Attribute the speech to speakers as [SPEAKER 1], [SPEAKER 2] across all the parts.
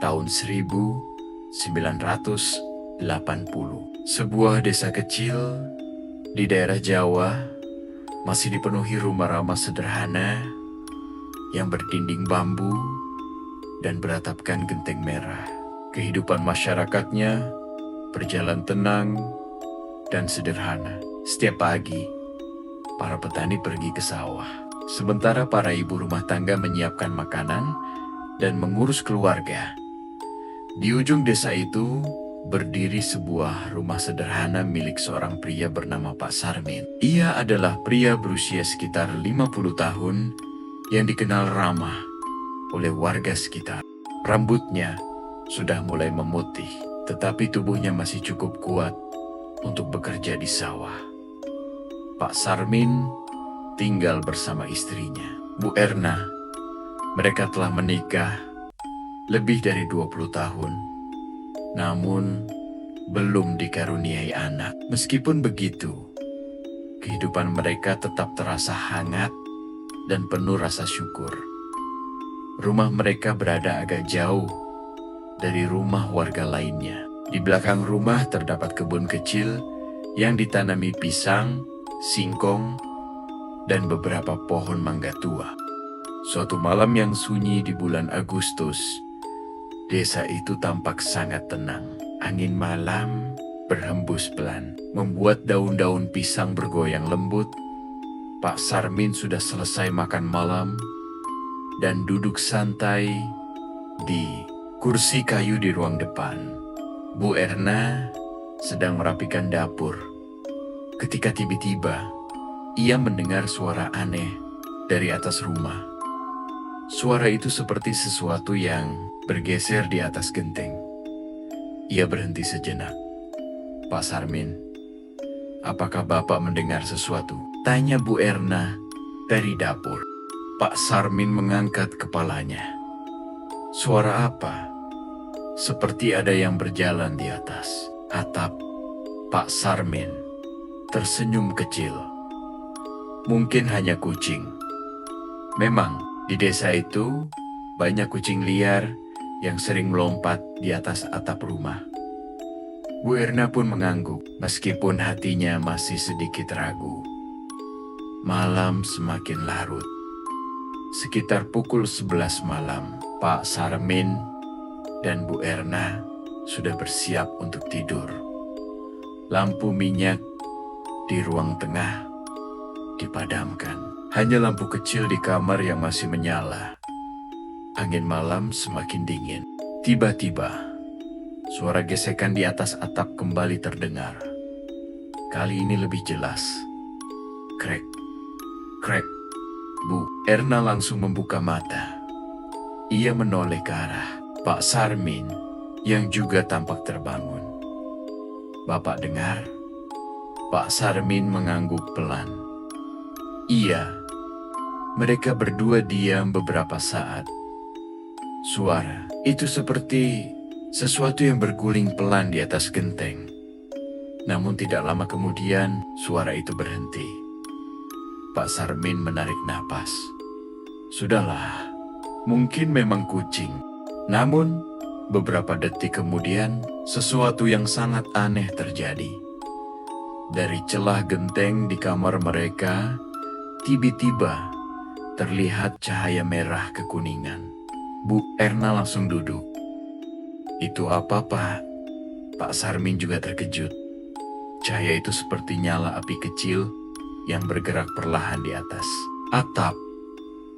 [SPEAKER 1] tahun 1980. Sebuah desa kecil di daerah Jawa masih dipenuhi rumah-rumah sederhana yang berdinding bambu dan beratapkan genteng merah. Kehidupan masyarakatnya berjalan tenang dan sederhana. Setiap pagi, para petani pergi ke sawah, sementara para ibu rumah tangga menyiapkan makanan dan mengurus keluarga. Di ujung desa itu berdiri sebuah rumah sederhana milik seorang pria bernama Pak Sarmin. Ia adalah pria berusia sekitar 50 tahun yang dikenal ramah oleh warga sekitar. Rambutnya sudah mulai memutih, tetapi tubuhnya masih cukup kuat untuk bekerja di sawah. Pak Sarmin tinggal bersama istrinya, Bu Erna. Mereka telah menikah lebih dari 20 tahun, namun belum dikaruniai anak. Meskipun begitu, kehidupan mereka tetap terasa hangat dan penuh rasa syukur. Rumah mereka berada agak jauh dari rumah warga lainnya. Di belakang rumah terdapat kebun kecil yang ditanami pisang, singkong, dan beberapa pohon mangga tua. Suatu malam yang sunyi di bulan Agustus, desa itu tampak sangat tenang. Angin malam berhembus pelan, membuat daun-daun pisang bergoyang lembut. Pak Sarmin sudah selesai makan malam dan duduk santai di kursi kayu di ruang depan. Bu Erna sedang merapikan dapur ketika tiba-tiba ia mendengar suara aneh dari atas rumah. Suara itu seperti sesuatu yang bergeser di atas genteng. Ia berhenti sejenak. Pak Sarmin, apakah Bapak mendengar sesuatu? Tanya Bu Erna dari dapur. Pak Sarmin mengangkat kepalanya. Suara apa? Seperti ada yang berjalan di atas atap. Pak Sarmin tersenyum kecil. Mungkin hanya kucing. Memang, di desa itu banyak kucing liar yang sering melompat di atas atap rumah. Bu Erna pun mengangguk, meskipun hatinya masih sedikit ragu. Malam semakin larut. Sekitar pukul 11 malam, Pak Sarmin dan Bu Erna sudah bersiap untuk tidur. Lampu minyak di ruang tengah dipadamkan. Hanya lampu kecil di kamar yang masih menyala. Angin malam semakin dingin. Tiba-tiba, suara gesekan di atas atap kembali terdengar. Kali ini lebih jelas. Krek, krek. Bu Erna langsung membuka mata. Ia menoleh ke arah Pak Sarmin yang juga tampak terbangun. Bapak dengar? Pak Sarmin mengangguk pelan. Iya. Mereka berdua diam beberapa saat. Suara itu seperti sesuatu yang berguling pelan di atas genteng. Namun tidak lama kemudian suara itu berhenti. Pak Sarmin menarik napas. Sudahlah, mungkin memang kucing. Namun beberapa detik kemudian sesuatu yang sangat aneh terjadi. Dari celah genteng di kamar mereka, tiba-tiba terlihat cahaya merah kekuningan. Bu Erna langsung duduk. Itu apa, Pak? Pak Sarmin juga terkejut. Cahaya itu seperti nyala api kecil yang bergerak perlahan di atas atap.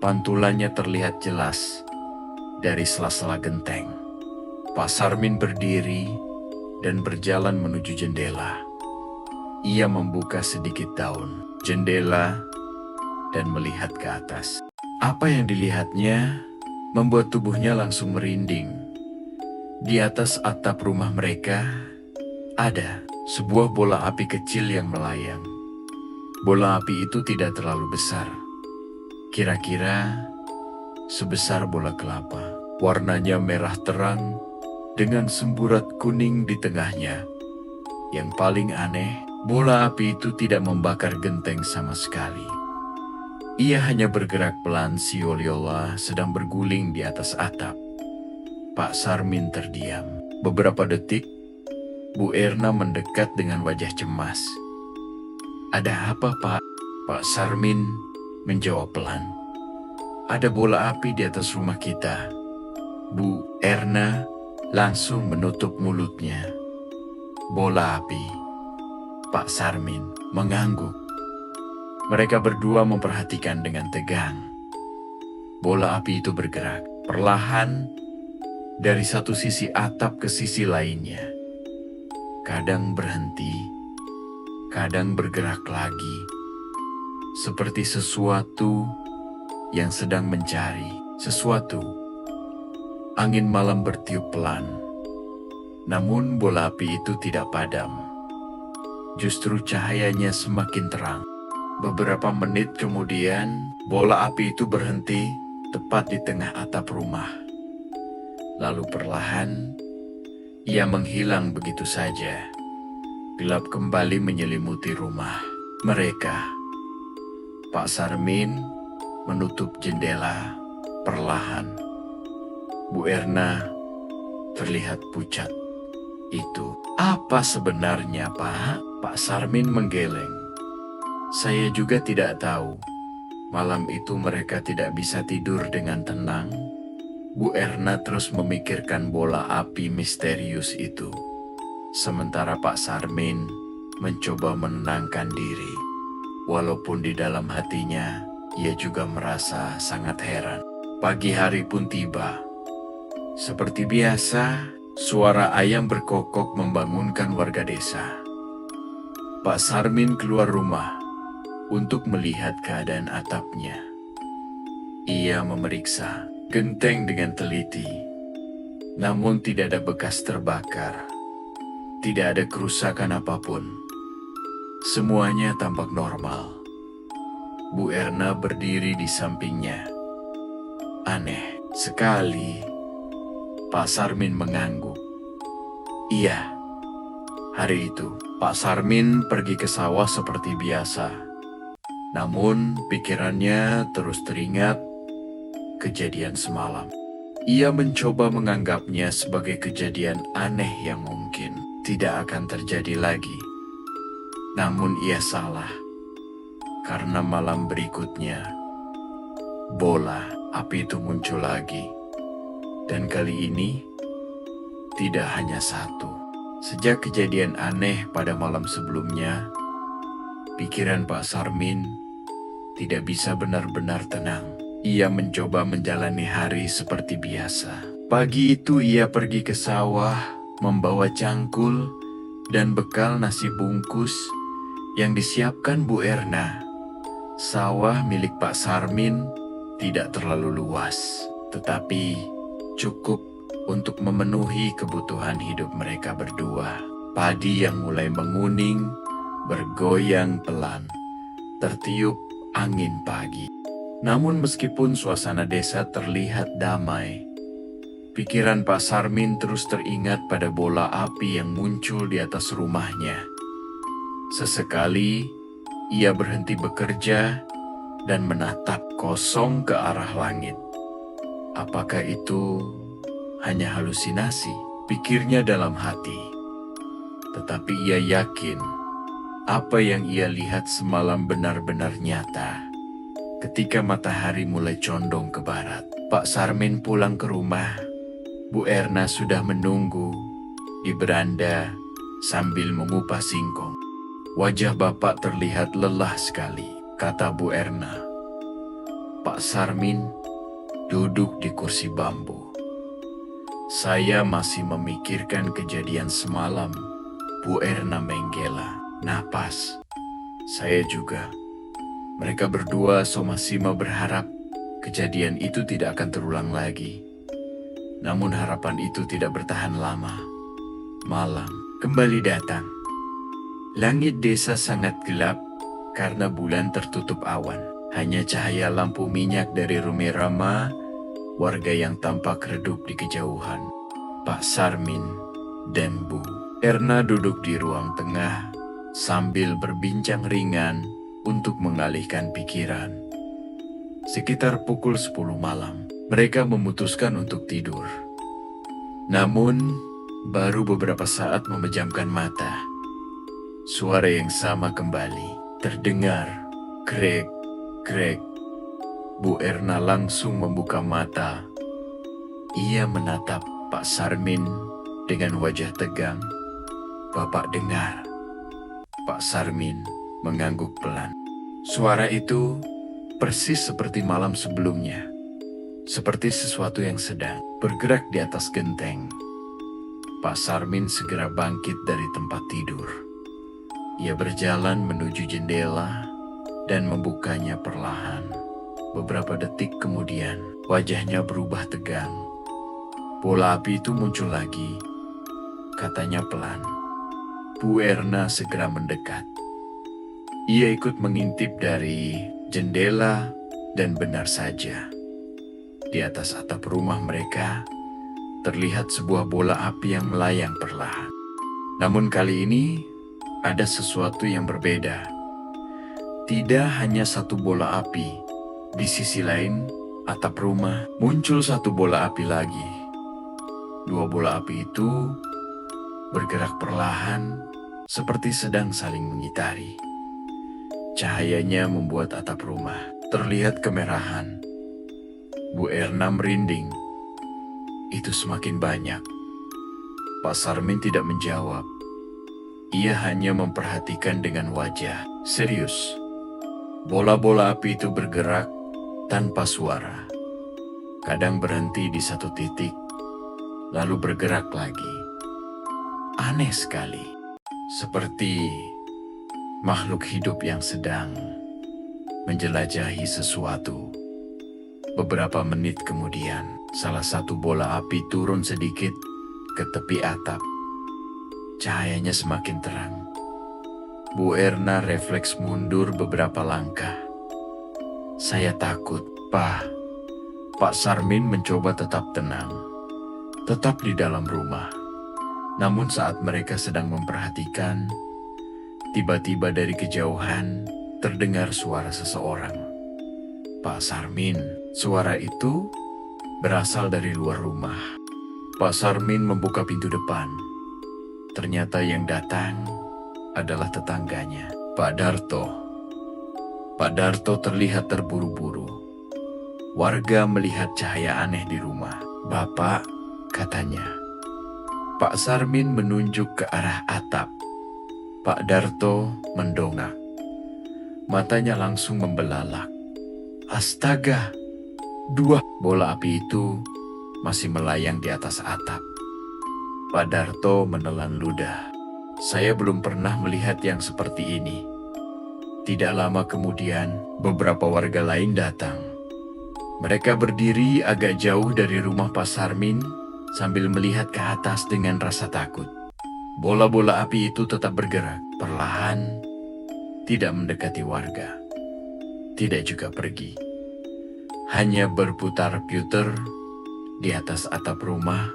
[SPEAKER 1] Pantulannya terlihat jelas dari sela-sela genteng. Pak Sarmin berdiri dan berjalan menuju jendela. Ia membuka sedikit daun jendela dan melihat ke atas. Apa yang dilihatnya membuat tubuhnya langsung merinding. Di atas atap rumah mereka ada sebuah bola api kecil yang melayang. Bola api itu tidak terlalu besar. Kira-kira sebesar bola kelapa. Warnanya merah terang dengan semburat kuning di tengahnya. Yang paling aneh, bola api itu tidak membakar genteng sama sekali. Ia hanya bergerak pelan seolah-olah sedang berguling di atas atap. Pak Sarmin terdiam. Beberapa detik, Bu Erna mendekat dengan wajah cemas. "Ada apa, Pak?" Pak Sarmin menjawab pelan. "Ada bola api di atas rumah kita." Bu Erna langsung menutup mulutnya. "Bola api?" Pak Sarmin mengangguk. Mereka berdua memperhatikan dengan tegang. Bola api itu bergerak perlahan dari satu sisi atap ke sisi lainnya. Kadang berhenti, kadang bergerak lagi, seperti sesuatu yang sedang mencari sesuatu. Angin malam bertiup pelan, namun bola api itu tidak padam. Justru cahayanya semakin terang. Beberapa menit kemudian, bola api itu berhenti tepat di tengah atap rumah. Lalu perlahan, ia menghilang begitu saja. Gelap kembali menyelimuti rumah mereka. Pak Sarmin menutup jendela perlahan. Bu Erna terlihat pucat. "Itu apa sebenarnya, Pak?" Pak Sarmin menggeleng. "Saya juga tidak tahu. Malam itu mereka tidak bisa tidur dengan tenang." Bu Erna terus memikirkan bola api misterius itu. Sementara Pak Sarmin mencoba menenangkan diri. Walaupun di dalam hatinya, ia juga merasa sangat heran. Pagi hari pun tiba. Seperti biasa, suara ayam berkokok membangunkan warga desa. Pak Sarmin keluar rumah untuk melihat keadaan atapnya. Ia memeriksa genteng dengan teliti, namun tidak ada bekas terbakar. Tidak ada kerusakan apapun. Semuanya tampak normal. Bu Erna berdiri di sampingnya. "Aneh sekali." Pak Sarmin mengangguk. "Iya, hari itu Pak Sarmin pergi ke sawah seperti biasa. Namun pikirannya terus teringat kejadian semalam. Ia mencoba menganggapnya sebagai kejadian aneh yang mungkin tidak akan terjadi lagi. Namun ia salah, karena malam berikutnya bola api itu muncul lagi. Dan kali ini tidak hanya satu. Sejak kejadian aneh pada malam sebelumnya, pikiran Pak Sarmin tidak bisa benar-benar tenang. Ia mencoba menjalani hari seperti biasa. Pagi itu ia pergi ke sawah, membawa cangkul dan bekal nasi bungkus yang disiapkan Bu Erna. Sawah milik Pak Sarmin tidak terlalu luas, tetapi cukup untuk memenuhi kebutuhan hidup mereka berdua. Padi yang mulai menguning, bergoyang pelan, tertiup angin pagi. Namun meskipun suasana desa terlihat damai, pikiran Pak Sarmin terus teringat pada bola api yang muncul di atas rumahnya. Sesekali, ia berhenti bekerja dan menatap kosong ke arah langit. Apakah itu hanya halusinasi? Pikirnya dalam hati. Tetapi ia yakin apa yang ia lihat semalam benar-benar nyata. Ketika matahari mulai condong ke barat, Pak Sarmin pulang ke rumah. Bu Erna sudah menunggu di beranda sambil mengupas singkong. "Wajah Bapak terlihat lelah sekali," kata Bu Erna. Pak Sarmin duduk di kursi bambu. "Saya masih memikirkan kejadian semalam." Bu Erna menggela napas. "Saya juga." Mereka berdua sama-sama berharap kejadian itu tidak akan terulang lagi. Namun harapan itu tidak bertahan lama. Malam kembali datang. Langit desa sangat gelap karena bulan tertutup awan. Hanya cahaya lampu minyak dari Rumi Rama, warga yang tampak redup di kejauhan. Pak Sarmin dan Bu Erna duduk di ruang tengah sambil berbincang ringan untuk mengalihkan pikiran. Sekitar pukul 10 malam, mereka memutuskan untuk tidur. Namun, baru beberapa saat memejamkan mata, suara yang sama kembali terdengar. Krek, krek. Bu Erna langsung membuka mata. Ia menatap Pak Sarmin dengan wajah tegang. "Bapak dengar?" Pak Sarmin mengangguk pelan. Suara itu persis seperti malam sebelumnya. Seperti sesuatu yang sedang bergerak di atas genteng. Pak Sarmin segera bangkit dari tempat tidur. Ia berjalan menuju jendela dan membukanya perlahan. Beberapa detik kemudian, wajahnya berubah tegang. "Bola api itu muncul lagi," katanya pelan. Bu Erna segera mendekat. Ia ikut mengintip dari jendela dan benar saja, di atas atap rumah mereka terlihat sebuah bola api yang melayang perlahan. Namun kali ini ada sesuatu yang berbeda. Tidak hanya satu bola api. Di sisi lain atap rumah muncul satu bola api lagi. Dua bola api itu bergerak perlahan seperti sedang saling mengitari. Cahayanya membuat atap rumah terlihat kemerahan. Bu Erna merinding. Itu semakin banyak. Pak Sarmin tidak menjawab. Ia hanya memperhatikan dengan wajah serius. Bola-bola api itu bergerak tanpa suara. Kadang berhenti di satu titik, lalu bergerak lagi. Aneh sekali. Seperti makhluk hidup yang sedang menjelajahi sesuatu. Beberapa menit kemudian, salah satu bola api turun sedikit ke tepi atap. Cahayanya semakin terang. Bu Erna refleks mundur beberapa langkah. "Saya takut, Pak." Pak Sarmin mencoba tetap tenang, tetap di dalam rumah. Namun saat mereka sedang memperhatikan, tiba-tiba dari kejauhan terdengar suara seseorang. "Pak Sarmin." Suara itu berasal dari luar rumah. Pak Sarmin membuka pintu depan. Ternyata yang datang adalah tetangganya, Pak Darto. Pak Darto terlihat terburu-buru. Warga melihat cahaya aneh di rumah. "Bapak," katanya. Pak Sarmin menunjuk ke arah atap. Pak Darto mendongak. Matanya langsung membelalak. Astaga! Dua bola api itu masih melayang di atas atap. Pak Darto menelan ludah. "Saya belum pernah melihat yang seperti ini." Tidak lama kemudian, beberapa warga lain datang. Mereka berdiri agak jauh dari rumah Pak Sarmin sambil melihat ke atas dengan rasa takut. Bola-bola api itu tetap bergerak, perlahan, tidak mendekati warga, tidak juga pergi. Hanya berputar-putar di atas atap rumah.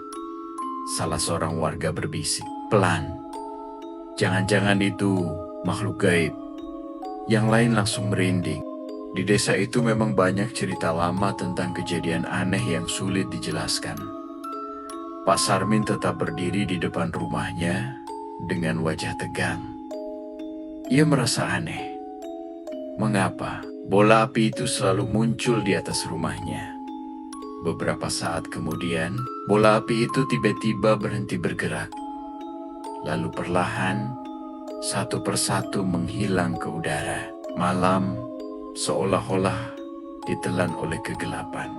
[SPEAKER 1] Salah seorang warga berbisik, pelan, "Jangan-jangan itu makhluk gaib." Yang lain langsung merinding. Di desa itu memang banyak cerita lama tentang kejadian aneh yang sulit dijelaskan. Pak Sarmin tetap berdiri di depan rumahnya dengan wajah tegang. Ia merasa aneh. Mengapa bola api itu selalu muncul di atas rumahnya? Beberapa saat kemudian, bola api itu tiba-tiba berhenti bergerak. Lalu perlahan, satu persatu menghilang ke udara. Malam seolah-olah ditelan oleh kegelapan.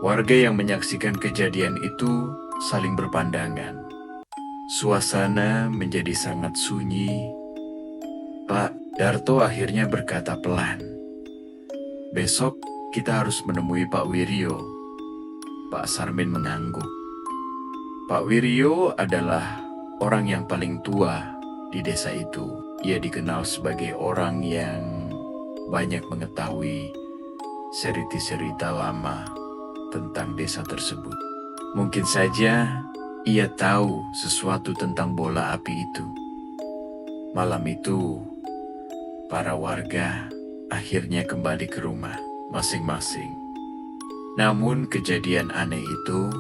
[SPEAKER 1] Warga yang menyaksikan kejadian itu saling berpandangan. Suasana menjadi sangat sunyi. Pak Darto akhirnya berkata pelan, "Besok kita harus menemui Pak Wiryo." Pak Sarmin mengangguk. Pak Wiryo adalah orang yang paling tua di desa itu. Ia dikenal sebagai orang yang banyak mengetahui cerita-cerita lama tentang desa tersebut. Mungkin saja ia tahu sesuatu tentang bola api itu. Malam itu, para warga akhirnya kembali ke rumah masing-masing. Namun kejadian aneh itu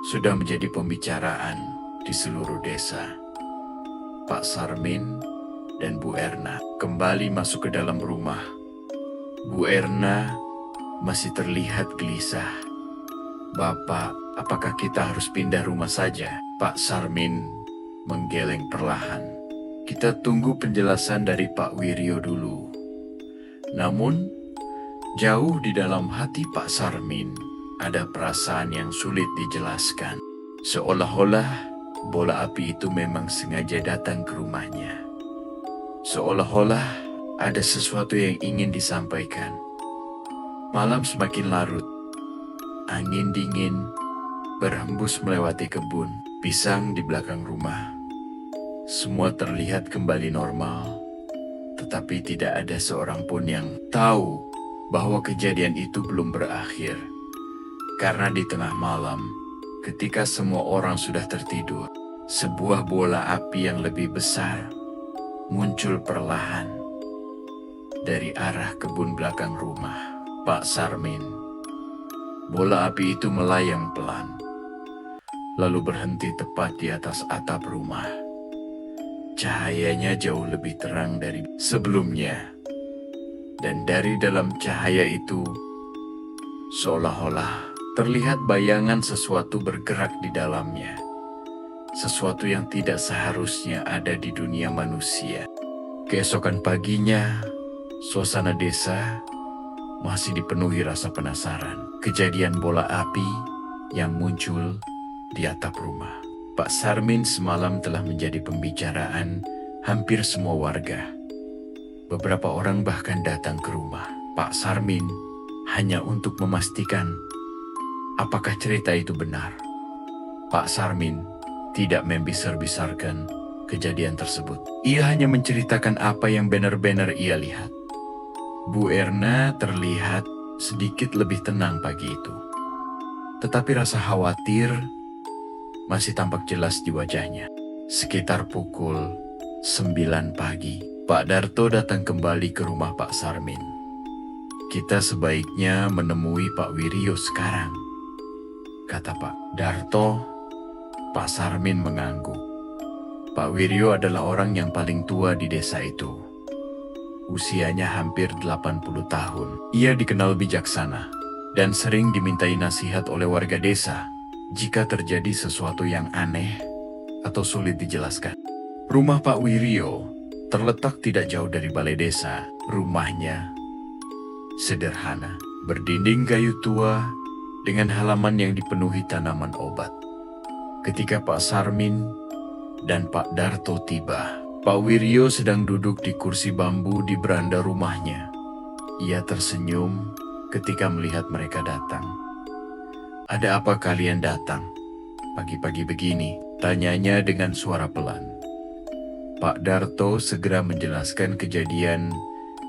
[SPEAKER 1] sudah menjadi pembicaraan di seluruh desa. Pak Sarmin dan Bu Erna kembali masuk ke dalam rumah. Bu Erna masih terlihat gelisah. "Bapak, apakah kita harus pindah rumah saja?" Pak Sarmin menggeleng perlahan. "Kita tunggu penjelasan dari Pak Wiryo dulu." Namun, jauh di dalam hati Pak Sarmin ada perasaan yang sulit dijelaskan. Seolah-olah bola api itu memang sengaja datang ke rumahnya. Seolah-olah ada sesuatu yang ingin disampaikan. Malam semakin larut. Angin dingin berhembus melewati kebun pisang di belakang rumah. Semua terlihat kembali normal, tetapi tidak ada seorang pun yang tahu bahwa kejadian itu belum berakhir. Karena di tengah malam, ketika semua orang sudah tertidur, sebuah bola api yang lebih besar muncul perlahan dari arah kebun belakang rumah Pak Sarmin. Bola api itu melayang pelan, lalu berhenti tepat di atas atap rumah. Cahayanya jauh lebih terang dari sebelumnya, dan dari dalam cahaya itu seolah-olah terlihat bayangan sesuatu bergerak di dalamnya. Sesuatu yang tidak seharusnya ada di dunia manusia. Keesokan paginya, suasana desa masih dipenuhi rasa penasaran. Kejadian bola api yang muncul di atap rumah Pak Sarmin semalam telah menjadi pembicaraan hampir semua warga. Beberapa orang bahkan datang ke rumah Pak Sarmin hanya untuk memastikan apakah cerita itu benar. Pak Sarmin tidak membesar-besarkan kejadian tersebut. Ia hanya menceritakan apa yang benar-benar ia lihat. Bu Erna terlihat sedikit lebih tenang pagi itu. Tetapi rasa khawatir masih tampak jelas di wajahnya. Sekitar pukul 9 pagi, Pak Darto datang kembali ke rumah Pak Sarmin. "Kita sebaiknya menemui Pak Wiryo sekarang," kata Pak Darto. Pak Sarmin mengangguk. Pak Wiryo adalah orang yang paling tua di desa itu. Usianya hampir 80 tahun. Ia dikenal bijaksana dan sering dimintai nasihat oleh warga desa jika terjadi sesuatu yang aneh atau sulit dijelaskan. Rumah Pak Wiryo terletak tidak jauh dari balai desa. Rumahnya sederhana, berdinding kayu tua dengan halaman yang dipenuhi tanaman obat. Ketika Pak Sarmin dan Pak Darto tiba, Pak Wiryo sedang duduk di kursi bambu di beranda rumahnya. Ia tersenyum ketika melihat mereka datang. "Ada apa kalian datang pagi-pagi begini?" tanyanya dengan suara pelan. Pak Darto segera menjelaskan kejadian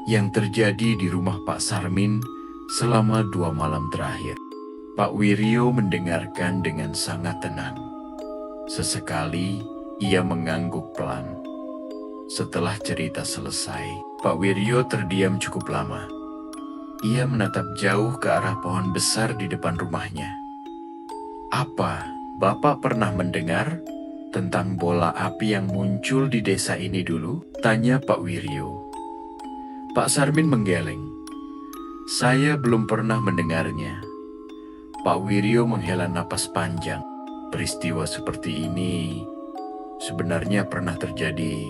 [SPEAKER 1] yang terjadi di rumah Pak Sarmin selama 2 malam terakhir. Pak Wiryo mendengarkan dengan sangat tenang. Sesekali ia mengangguk pelan. Setelah cerita selesai, Pak Wiryo terdiam cukup lama. Ia menatap jauh ke arah pohon besar di depan rumahnya. "Apa Bapak pernah mendengar tentang bola api yang muncul di desa ini dulu?" tanya Pak Wiryo. Pak Sarmin menggeleng. "Saya belum pernah mendengarnya." Pak Wiryo menghela napas panjang. "Peristiwa seperti ini sebenarnya pernah terjadi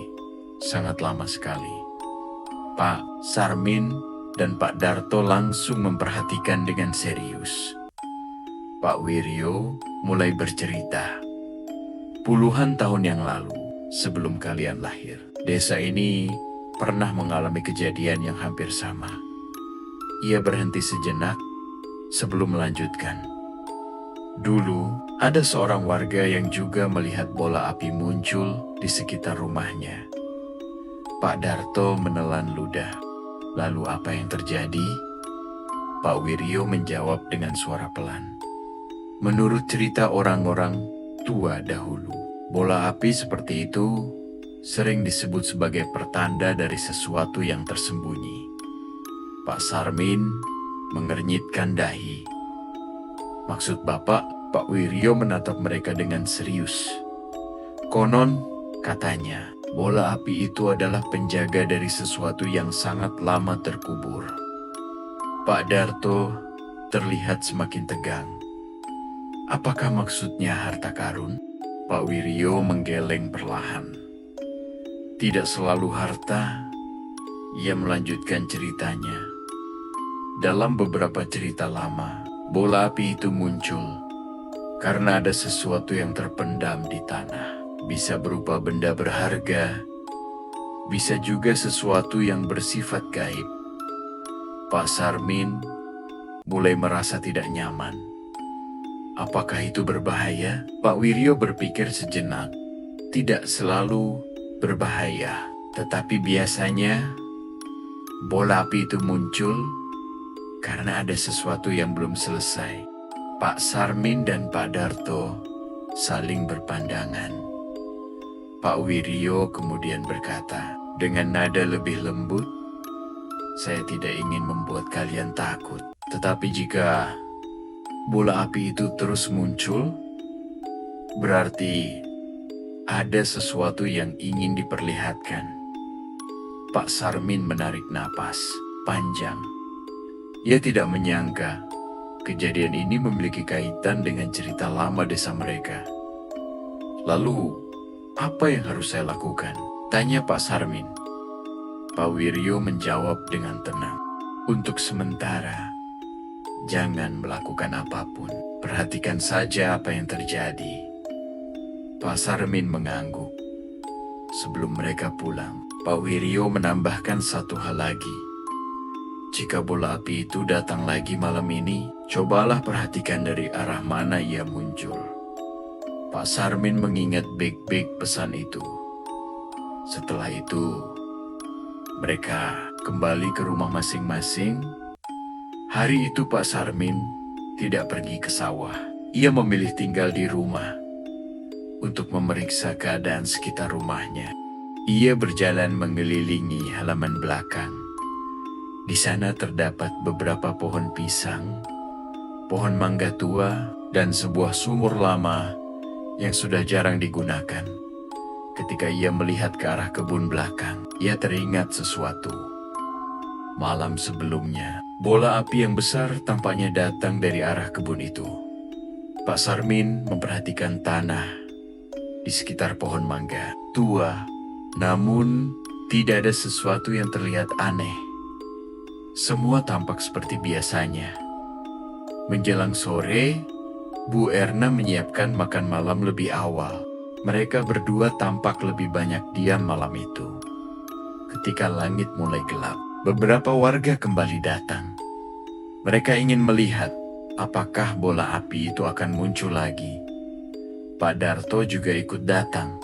[SPEAKER 1] sangat lama sekali." Pak Sarmin dan Pak Darto langsung memperhatikan dengan serius. Pak Wiryo mulai bercerita. "Puluhan tahun yang lalu, sebelum kalian lahir, desa ini pernah mengalami kejadian yang hampir sama." Ia berhenti sejenak sebelum melanjutkan. "Dulu, ada seorang warga yang juga melihat bola api muncul di sekitar rumahnya." Pak Darto menelan ludah. "Lalu apa yang terjadi?" Pak Wiryo menjawab dengan suara pelan. "Menurut cerita orang-orang tua dahulu, bola api seperti itu sering disebut sebagai pertanda dari sesuatu yang tersembunyi." Pak Sarmin mengernyitkan dahi. "Maksud Bapak Pak Wiryo menatap mereka dengan serius. Konon, katanya, bola api itu adalah penjaga dari sesuatu yang sangat lama terkubur. Pak Darto terlihat semakin tegang. Apakah maksudnya harta karun? Pak Wiryo menggeleng perlahan. Tidak selalu harta, ia melanjutkan ceritanya. Dalam beberapa cerita lama, bola api itu muncul karena ada sesuatu yang terpendam di tanah. Bisa berupa benda berharga, bisa juga sesuatu yang bersifat gaib. Pak Sarmin mulai merasa tidak nyaman. Apakah itu berbahaya? Pak Wiryo berpikir sejenak. Tidak selalu berbahaya, tetapi biasanya bola api itu muncul karena ada sesuatu yang belum selesai. Pak Sarmin dan Pak Darto saling berpandangan. Pak Wiryo kemudian berkata dengan nada lebih lembut, "Saya tidak ingin membuat kalian takut, tetapi jika bola api itu terus muncul, berarti ada sesuatu yang ingin diperlihatkan." Pak Sarmin menarik napas panjang. Ia tidak menyangka kejadian ini memiliki kaitan dengan cerita lama desa mereka. Lalu, apa yang harus saya lakukan? Tanya Pak Sarmin. Pak Wiryo menjawab dengan tenang. Untuk sementara, jangan melakukan apapun. Perhatikan saja apa yang terjadi. Pak Sarmin mengangguk. Sebelum mereka pulang, Pak Wiryo menambahkan satu hal lagi. Jika bola api itu datang lagi malam ini, cobalah perhatikan dari arah mana ia muncul. Pak Sarmin mengingat baik-baik pesan itu. Setelah itu, mereka kembali ke rumah masing-masing. Hari itu Pak Sarmin tidak pergi ke sawah. Ia memilih tinggal di rumah untuk memeriksa keadaan sekitar rumahnya. Ia berjalan mengelilingi halaman belakang. Di sana terdapat beberapa pohon pisang, pohon mangga tua, dan sebuah sumur lama yang sudah jarang digunakan. Ketika ia melihat ke arah kebun belakang, ia teringat sesuatu. Malam sebelumnya, bola api yang besar tampaknya datang dari arah kebun itu. Pak Sarmin memperhatikan tanah di sekitar pohon mangga tua, namun tidak ada sesuatu yang terlihat aneh. Semua tampak seperti biasanya. Menjelang sore, Bu Erna menyiapkan makan malam lebih awal. Mereka berdua tampak lebih banyak diam malam itu. Ketika langit mulai gelap, beberapa warga kembali datang. Mereka ingin melihat apakah bola api itu akan muncul lagi. Pak Darto juga ikut datang.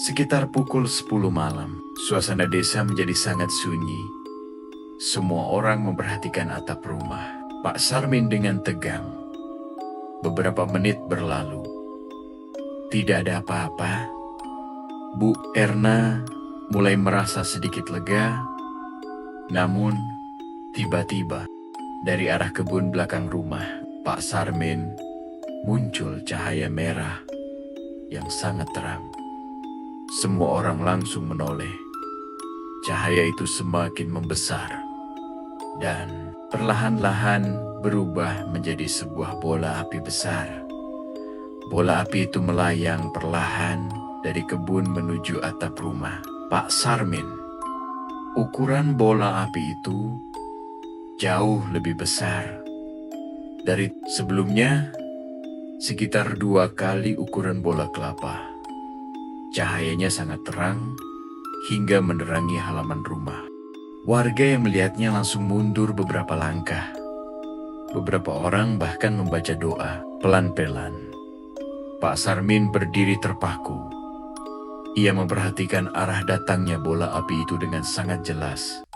[SPEAKER 1] Sekitar pukul 10 malam, suasana desa menjadi sangat sunyi. Semua orang memperhatikan atap rumah. Pak Sarmin dengan tegang. Beberapa menit berlalu. Tidak ada apa-apa. Bu Erna mulai merasa sedikit lega. Namun, tiba-tiba, dari arah kebun belakang rumah, Pak Sarmin muncul cahaya merah yang sangat terang. Semua orang langsung menoleh. Cahaya itu semakin membesar dan perlahan-lahan berubah menjadi sebuah bola api besar. Bola api itu melayang perlahan dari kebun menuju atap rumah Pak Sarmin. Ukuran bola api itu jauh lebih besar dari sebelumnya, sekitar 2 kali ukuran bola kelapa. Cahayanya sangat terang hingga menerangi halaman rumah. Warga yang melihatnya langsung mundur beberapa langkah. Beberapa orang bahkan membaca doa pelan-pelan. Pak Sarmin berdiri terpaku. Ia memperhatikan arah datangnya bola api itu dengan sangat jelas.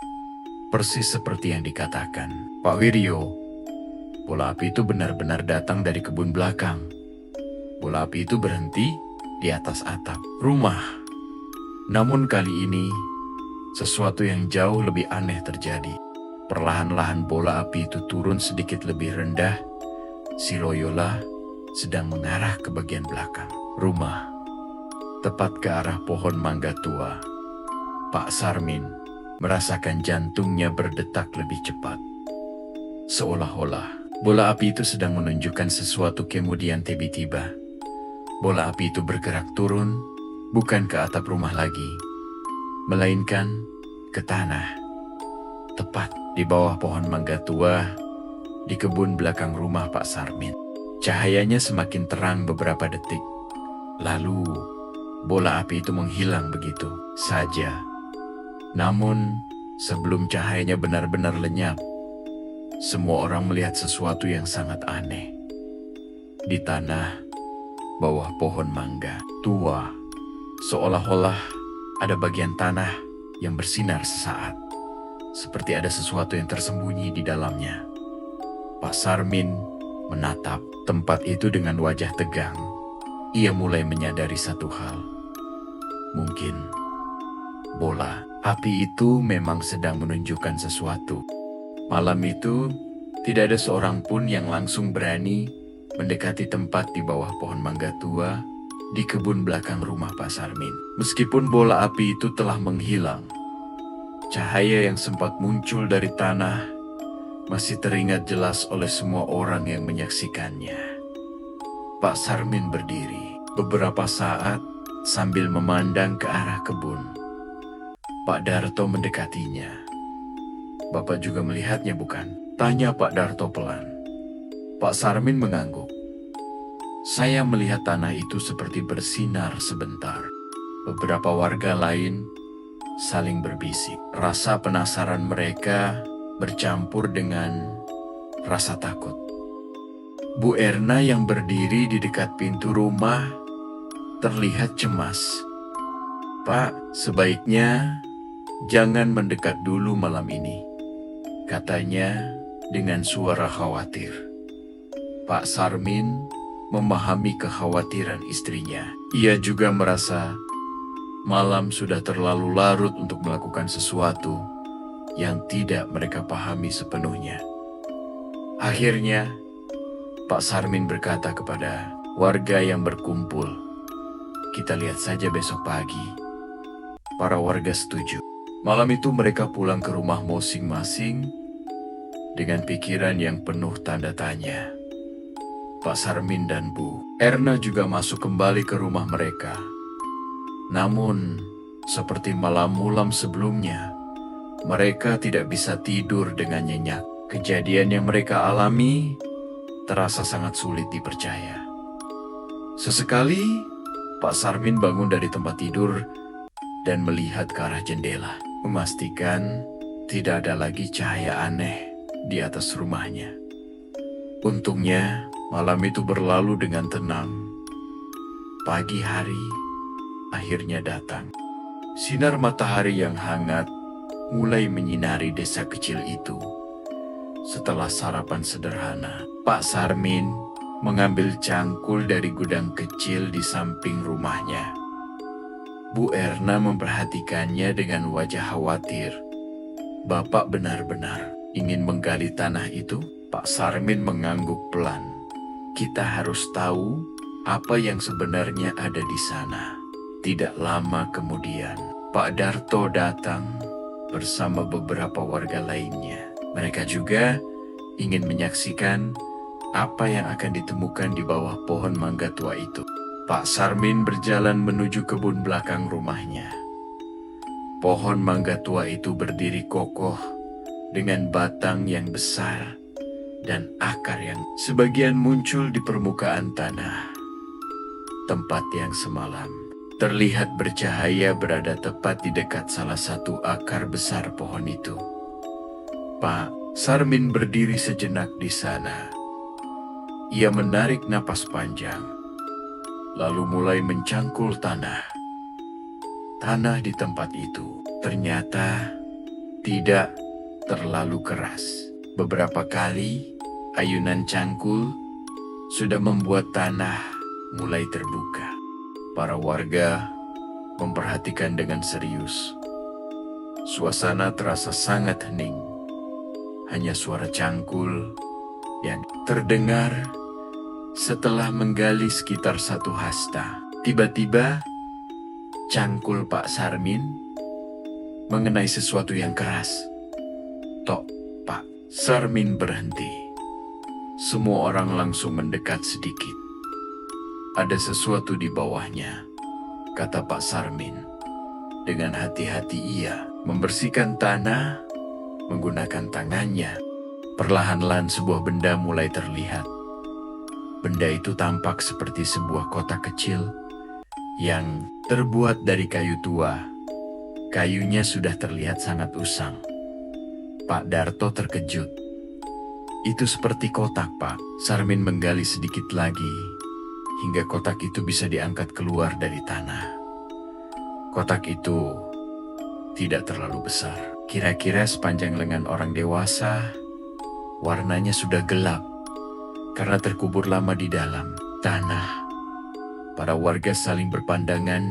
[SPEAKER 1] Persis seperti yang dikatakan Pak Wiryo. Bola api itu benar-benar datang dari kebun belakang. Bola api itu berhenti di atas atap rumah. Namun kali ini, sesuatu yang jauh lebih aneh terjadi. Perlahan-lahan bola api itu turun sedikit lebih rendah. Si Loyola sedang mengarah ke bagian belakang rumah, tepat ke arah pohon mangga tua. Pak Sarmin merasakan jantungnya berdetak lebih cepat. Seolah-olah bola api itu sedang menunjukkan sesuatu, kemudian tiba-tiba bola api itu bergerak turun, bukan ke atap rumah lagi, melainkan ke tanah, tepat di bawah pohon mangga tua di kebun belakang rumah Pak Sarmin. Cahayanya semakin terang beberapa detik, lalu bola api itu menghilang begitu saja. Namun, sebelum cahayanya benar-benar lenyap, semua orang melihat sesuatu yang sangat aneh. Di tanah bawah pohon mangga tua, seolah-olah ada bagian tanah yang bersinar sesaat, seperti ada sesuatu yang tersembunyi di dalamnya. Pak Sarmin menatap tempat itu dengan wajah tegang. Ia mulai menyadari satu hal. Mungkin bola api itu memang sedang menunjukkan sesuatu. Malam itu, tidak ada seorang pun yang langsung berani mendekati tempat di bawah pohon mangga tua di kebun belakang rumah Pak Sarmin. Meskipun bola api itu telah menghilang, cahaya yang sempat muncul dari tanah masih teringat jelas oleh semua orang yang menyaksikannya. Pak Sarmin berdiri beberapa saat sambil memandang ke arah kebun. Pak Darto mendekatinya. "Bapak juga melihatnya, bukan?" tanya Pak Darto pelan. Pak Sarmin mengangguk. "Saya melihat tanah itu seperti bersinar sebentar." Beberapa warga lain saling berbisik. Rasa penasaran mereka bercampur dengan rasa takut. Bu Erna yang berdiri di dekat pintu rumah terlihat cemas. "Pak, sebaiknya jangan mendekat dulu malam ini," katanya dengan suara khawatir. Pak Sarmin memahami kekhawatiran istrinya. Ia juga merasa malam sudah terlalu larut untuk melakukan sesuatu yang tidak mereka pahami sepenuhnya. Akhirnya, Pak Sarmin berkata kepada warga yang berkumpul, "Kita lihat saja besok pagi." Para warga setuju. Malam itu mereka pulang ke rumah masing-masing dengan pikiran yang penuh tanda tanya. Pak Sarmin dan Bu Erna juga masuk kembali ke rumah mereka. Namun, seperti malam-malam sebelumnya, mereka tidak bisa tidur dengan nyenyak. Kejadian yang mereka alami terasa sangat sulit dipercaya. Sesekali, Pak Sarmin bangun dari tempat tidur dan melihat ke arah jendela, memastikan tidak ada lagi cahaya aneh di atas rumahnya. Untungnya, malam itu berlalu dengan tenang. Pagi hari akhirnya datang. Sinar matahari yang hangat mulai menyinari desa kecil itu. Setelah sarapan sederhana, Pak Sarmin mengambil cangkul dari gudang kecil di samping rumahnya. Bu Erna memperhatikannya dengan wajah khawatir. "Bapak benar-benar ingin menggali tanah itu?" Pak Sarmin mengangguk pelan. "Kita harus tahu apa yang sebenarnya ada di sana." Tidak lama kemudian, Pak Darto datang bersama beberapa warga lainnya. Mereka juga ingin menyaksikan apa yang akan ditemukan di bawah pohon mangga tua itu. Pak Sarmin berjalan menuju kebun belakang rumahnya. Pohon mangga tua itu berdiri kokoh dengan batang yang besar dan akar yang sebagian muncul di permukaan tanah. Tempat yang semalam terlihat bercahaya berada tepat di dekat salah satu akar besar pohon itu. Pak Sarmin berdiri sejenak di sana. Ia menarik napas panjang, lalu mulai mencangkul tanah. Tanah di tempat itu ternyata tidak terlalu keras. Beberapa kali ayunan cangkul sudah membuat tanah mulai terbuka. Para warga memperhatikan dengan serius. Suasana terasa sangat hening. Hanya suara cangkul yang terdengar Setelah menggali sekitar 1 hasta, tiba-tiba cangkul Pak Sarmin mengenai sesuatu yang keras. Tok, Pak Sarmin berhenti. Semua orang langsung mendekat sedikit. Ada sesuatu di bawahnya, kata Pak Sarmin. Dengan hati-hati ia membersihkan tanah menggunakan tangannya. Perlahan-lahan sebuah benda mulai terlihat. Benda itu tampak seperti sebuah kotak kecil yang terbuat dari kayu tua. Kayunya sudah terlihat sangat usang. Pak Darto terkejut. Itu seperti kotak, Pak. Sarmin menggali sedikit lagi hingga kotak itu bisa diangkat keluar dari tanah. Kotak itu tidak terlalu besar. Kira-kira sepanjang lengan orang dewasa. Warnanya sudah gelap karena terkubur lama di dalam tanah. Para warga saling berpandangan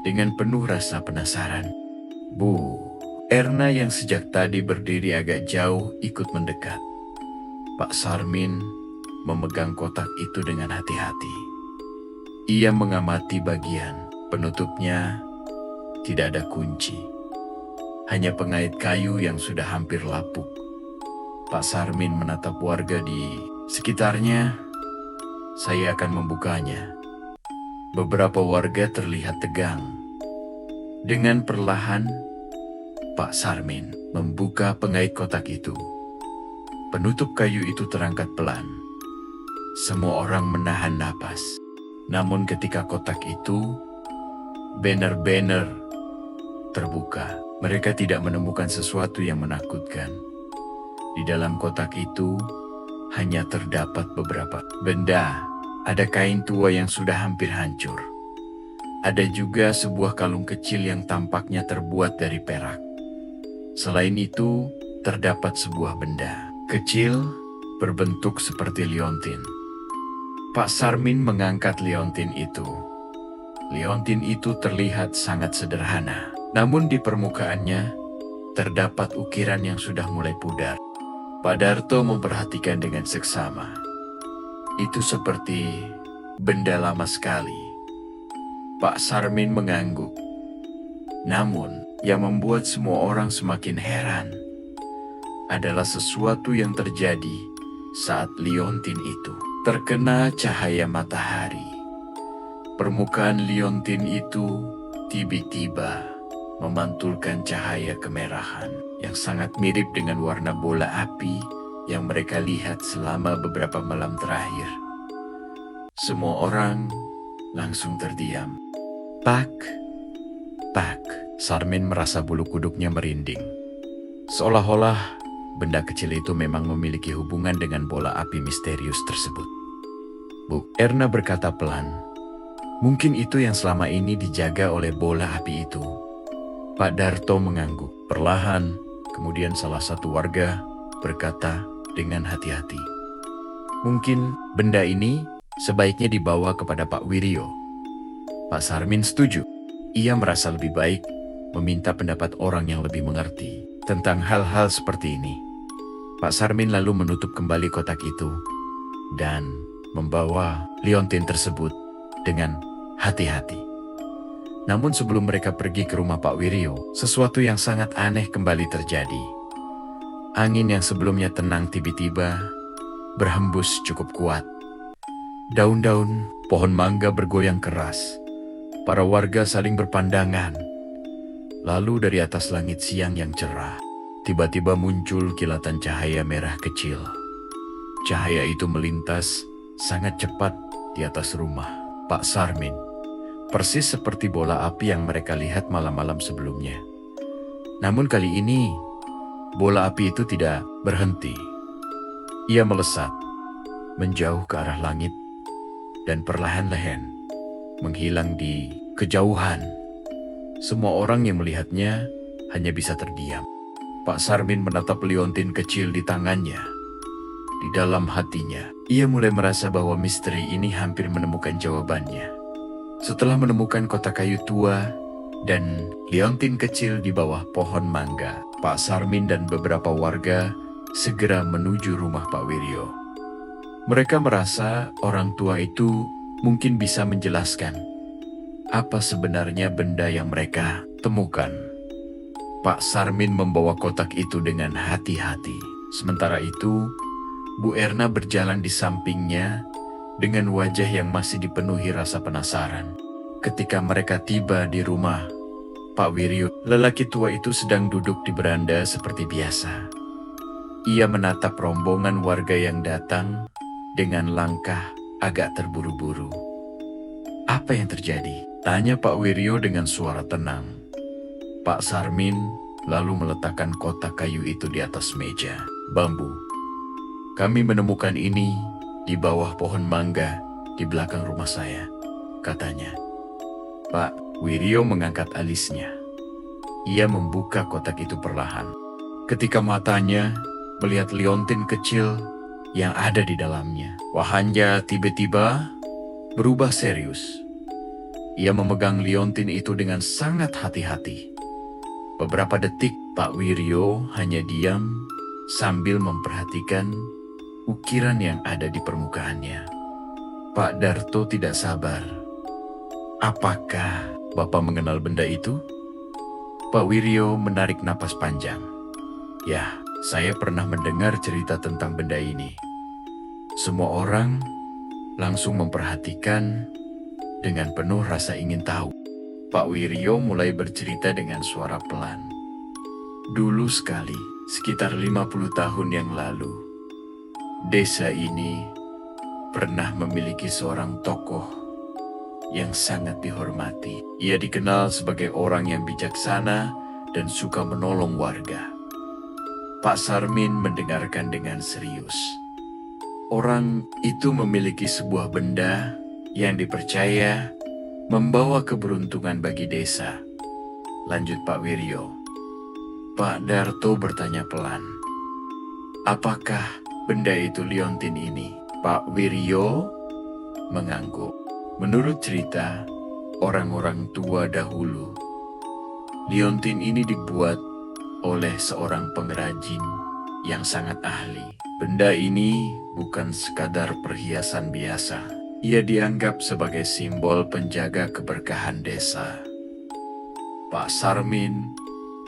[SPEAKER 1] dengan penuh rasa penasaran. Bu Erna yang sejak tadi berdiri agak jauh ikut mendekat. Pak Sarmin memegang kotak itu dengan hati-hati. Ia mengamati bagian penutupnya. Tidak ada kunci. Hanya pengait kayu yang sudah hampir lapuk. Pak Sarmin menatap warga di sekitarnya. Saya akan membukanya. Beberapa warga terlihat tegang. Dengan perlahan, Pak Sarmin membuka pengait kotak itu. Penutup kayu itu terangkat pelan. Semua orang menahan napas. Namun ketika kotak itu benar-benar terbuka, mereka tidak menemukan sesuatu yang menakutkan. Di dalam kotak itu hanya terdapat beberapa benda. Ada kain tua yang sudah hampir hancur. Ada juga sebuah kalung kecil yang tampaknya terbuat dari perak. Selain itu, terdapat sebuah benda kecil berbentuk seperti liontin. Pak Sarmin mengangkat liontin itu. Liontin itu terlihat sangat sederhana. Namun di permukaannya terdapat ukiran yang sudah mulai pudar. Pak Darto memperhatikan dengan seksama. Itu seperti benda lama sekali. Pak Sarmin mengangguk. Namun, yang membuat semua orang semakin heran adalah sesuatu yang terjadi saat liontin itu terkena cahaya matahari. Permukaan liontin itu tiba-tiba memantulkan cahaya kemerahan yang sangat mirip dengan warna bola api yang mereka lihat selama beberapa malam terakhir. Semua orang langsung terdiam. Pak, Sarmin merasa bulu kuduknya merinding. Seolah-olah benda kecil itu memang memiliki hubungan dengan bola api misterius tersebut. Bu Erna berkata pelan, mungkin itu yang selama ini dijaga oleh bola api itu. Pak Darto mengangguk. Perlahan, kemudian salah satu warga berkata dengan hati-hati, mungkin benda ini sebaiknya dibawa kepada Pak Wiryo. Pak Sarmin setuju. Ia merasa lebih baik meminta pendapat orang yang lebih mengerti tentang hal-hal seperti ini. Pak Sarmin lalu menutup kembali kotak itu dan membawa liontin tersebut dengan hati-hati. Namun sebelum mereka pergi ke rumah Pak Wiryo, sesuatu yang sangat aneh kembali terjadi. Angin yang sebelumnya tenang tiba-tiba berhembus cukup kuat. Daun-daun pohon mangga bergoyang keras. Para warga saling berpandangan. Lalu dari atas langit siang yang cerah, tiba-tiba muncul kilatan cahaya merah kecil. Cahaya itu melintas sangat cepat di atas rumah Pak Sarmin. Persis seperti bola api yang mereka lihat malam-malam sebelumnya. Namun kali ini, bola api itu tidak berhenti. Ia melesat, menjauh ke arah langit, dan perlahan-lahan menghilang di kejauhan. Semua orang yang melihatnya hanya bisa terdiam. Pak Sarmin menatap liontin kecil di tangannya. Di dalam hatinya, ia mulai merasa bahwa misteri ini hampir menemukan jawabannya. Setelah menemukan kotak kayu tua dan liontin kecil di bawah pohon mangga, Pak Sarmin dan beberapa warga segera menuju rumah Pak Wiryo. Mereka merasa orang tua itu mungkin bisa menjelaskan apa sebenarnya benda yang mereka temukan. Pak Sarmin membawa kotak itu dengan hati-hati. Sementara itu, Bu Erna berjalan di sampingnya dengan wajah yang masih dipenuhi rasa penasaran. Ketika mereka tiba di rumah Pak Wiryo, lelaki tua itu sedang duduk di beranda seperti biasa. Ia menatap rombongan warga yang datang dengan langkah agak terburu-buru. "Apa yang terjadi?" tanya Pak Wiryo dengan suara tenang. Pak Sarmin lalu meletakkan kotak kayu itu di atas meja bambu. "Kami menemukan ini di bawah pohon mangga di belakang rumah saya," katanya. Pak Wiryo mengangkat alisnya. Ia membuka kotak itu perlahan. Ketika matanya melihat liontin kecil yang ada di dalamnya, wajahnya tiba-tiba berubah serius. Ia memegang liontin itu dengan sangat hati-hati. Beberapa detik Pak Wiryo hanya diam sambil memperhatikan ukiran yang ada di permukaannya. Pak Darto tidak sabar. "Apakah Bapak mengenal benda itu?" Pak Wiryo menarik napas panjang. "Ya, saya pernah mendengar cerita tentang benda ini." Semua orang langsung memperhatikan dengan penuh rasa ingin tahu. Pak Wiryo mulai bercerita dengan suara pelan. "Dulu sekali, sekitar 50 tahun yang lalu, desa ini pernah memiliki seorang tokoh yang sangat dihormati. Ia dikenal sebagai orang yang bijaksana dan suka menolong warga." Pak Sarmin mendengarkan dengan serius. "Orang itu memiliki sebuah benda yang dipercaya membawa keberuntungan bagi desa," lanjut Pak Wiryo. Pak Darto bertanya pelan, "Apakah benda itu liontin ini?" Pak Wiryo mengangguk. Menurut cerita orang-orang tua dahulu, liontin ini dibuat oleh seorang pengrajin yang sangat ahli. Benda ini bukan sekadar perhiasan biasa. Ia dianggap sebagai simbol penjaga keberkahan desa. Pak Sarmin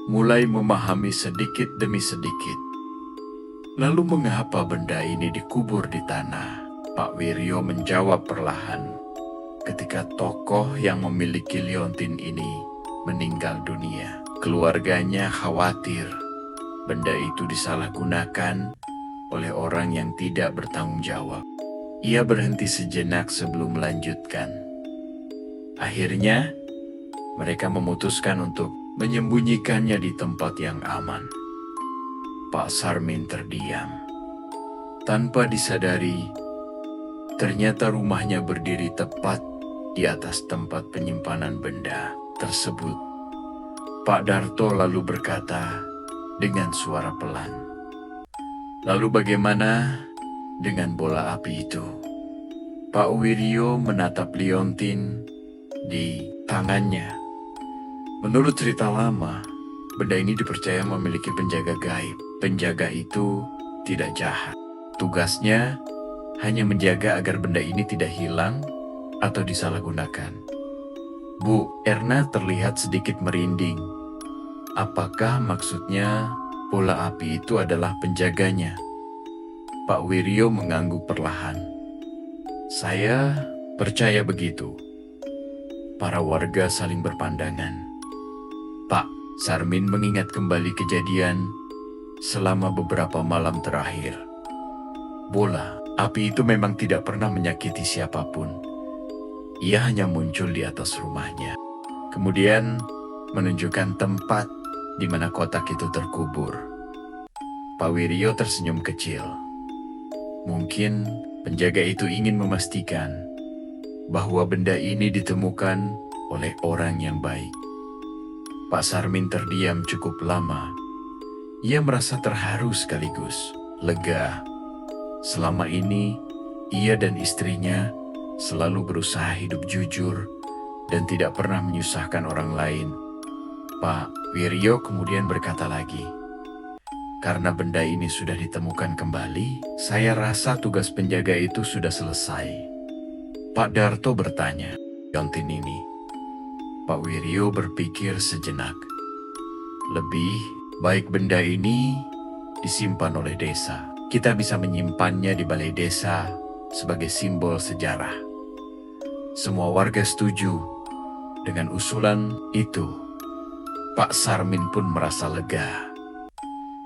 [SPEAKER 1] mulai memahami sedikit demi sedikit. "Lalu mengapa benda ini dikubur di tanah?" Pak Wiryo menjawab perlahan. "Ketika tokoh yang memiliki liontin ini meninggal dunia, keluarganya khawatir benda itu disalahgunakan oleh orang yang tidak bertanggung jawab." Ia berhenti sejenak sebelum melanjutkan. "Akhirnya, mereka memutuskan untuk menyembunyikannya di tempat yang aman." Pak Sarmin terdiam. Tanpa disadari, ternyata rumahnya berdiri tepat di atas tempat penyimpanan benda tersebut. Pak Darto lalu berkata dengan suara pelan, "Lalu bagaimana dengan bola api itu?" Pak Wiryo menatap liontin di tangannya. Menurut cerita lama, benda ini dipercaya memiliki penjaga gaib. Penjaga itu tidak jahat. Tugasnya hanya menjaga agar benda ini tidak hilang atau disalahgunakan. Bu Erna terlihat sedikit merinding. Apakah maksudnya bola api itu adalah penjaganya? Pak Wiryo mengangguk perlahan. "Saya percaya begitu." Para warga saling berpandangan. Pak Sarmin mengingat kembali kejadian selama beberapa malam terakhir. Bola api itu memang tidak pernah menyakiti siapapun. Ia hanya muncul di atas rumahnya, kemudian menunjukkan tempat di mana kotak itu terkubur. Pak Wiryo tersenyum kecil. Mungkin penjaga itu ingin memastikan bahwa benda ini ditemukan oleh orang yang baik. Pak Sarmin terdiam cukup lama. Ia merasa terharu sekaligus lega. Selama ini, ia dan istrinya selalu berusaha hidup jujur dan tidak pernah menyusahkan orang lain. Pak Wiryo kemudian berkata lagi, Karena benda ini sudah ditemukan kembali, saya rasa tugas penjaga itu sudah selesai. Pak Darto bertanya, "Liontin ini?" Pak Wiryo berpikir sejenak. "Lebih baik benda ini disimpan oleh desa. Kita bisa menyimpannya di balai desa sebagai simbol sejarah." Semua warga setuju dengan usulan itu. Pak Sarmin pun merasa lega.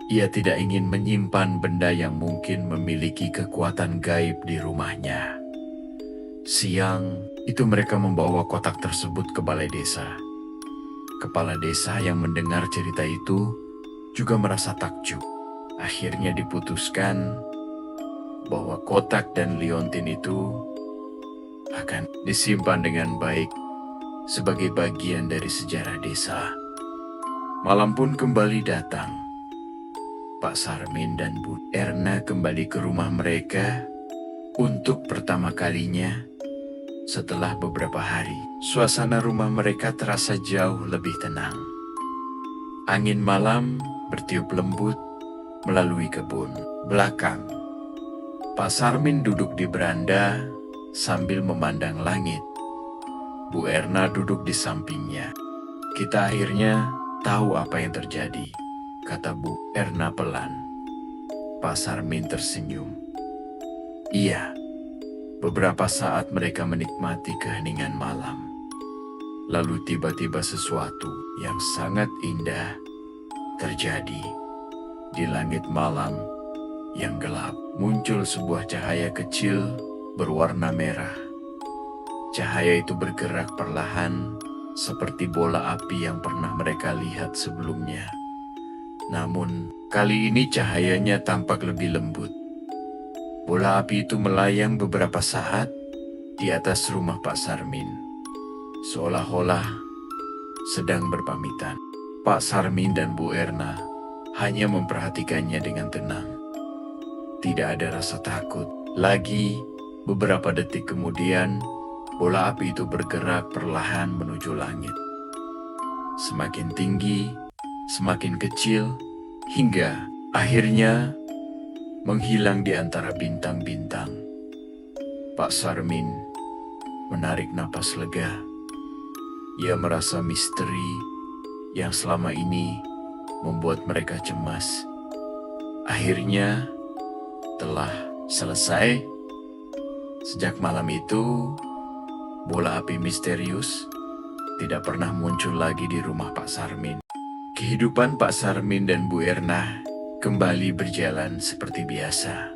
[SPEAKER 1] Ia tidak ingin menyimpan benda yang mungkin memiliki kekuatan gaib di rumahnya. Siang itu mereka membawa kotak tersebut ke balai desa. Kepala desa yang mendengar cerita itu juga merasa takjub. Akhirnya diputuskan bahwa kotak dan liontin itu akan disimpan dengan baik sebagai bagian dari sejarah desa. Malam pun kembali datang. Pak Sarmin dan Bu Erna kembali ke rumah mereka untuk pertama kalinya setelah beberapa hari. Suasana rumah mereka terasa jauh lebih tenang. Angin malam bertiup lembut melalui kebun belakang. Pak Sarmin duduk di beranda sambil memandang langit. Bu Erna duduk di sampingnya. "Kita akhirnya tahu apa yang terjadi," kata Bu Erna pelan. Pak Sarmin tersenyum. Iya, beberapa saat mereka menikmati keheningan malam. Lalu tiba-tiba sesuatu yang sangat indah terjadi. Di langit malam yang gelap, muncul sebuah cahaya kecil berwarna merah. Cahaya itu bergerak perlahan seperti bola api yang pernah mereka lihat sebelumnya. Namun, kali ini cahayanya tampak lebih lembut. Bola api itu melayang beberapa saat di atas rumah Pak Sarmin, seolah-olah sedang berpamitan. Pak Sarmin dan Bu Erna hanya memperhatikannya dengan tenang. Tidak ada rasa takut. Lagi, beberapa detik kemudian, bola api itu bergerak perlahan menuju langit. Semakin tinggi, semakin kecil, hingga akhirnya menghilang di antara bintang-bintang. Pak Sarmin menarik napas lega. Ia merasa misteri yang selama ini membuat mereka cemas akhirnya telah selesai. Sejak malam itu, bola api misterius tidak pernah muncul lagi di rumah Pak Sarmin. Kehidupan Pak Sarmin dan Bu Erna kembali berjalan seperti biasa.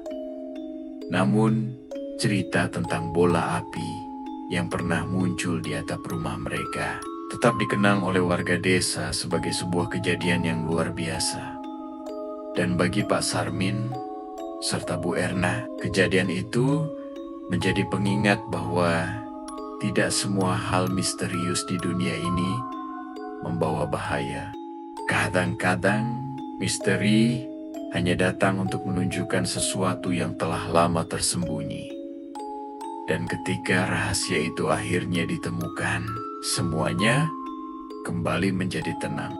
[SPEAKER 1] Namun, cerita tentang bola api yang pernah muncul di atap rumah mereka tetap dikenang oleh warga desa sebagai sebuah kejadian yang luar biasa. Dan bagi Pak Sarmin serta Bu Erna, kejadian itu menjadi pengingat bahwa tidak semua hal misterius di dunia ini membawa bahaya. Kadang-kadang misteri hanya datang untuk menunjukkan sesuatu yang telah lama tersembunyi. Dan ketika rahasia itu akhirnya ditemukan, semuanya kembali menjadi tenang.